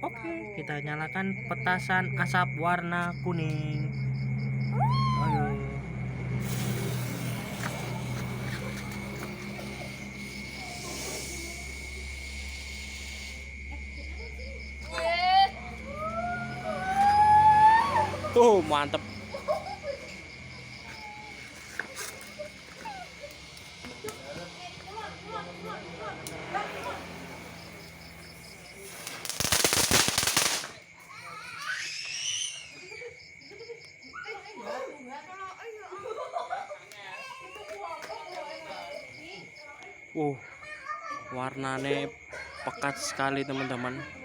Oke, kita nyalakan petasan asap warna kuning. Ayo. Tuh, mantep. Warnanya pekat sekali teman-teman.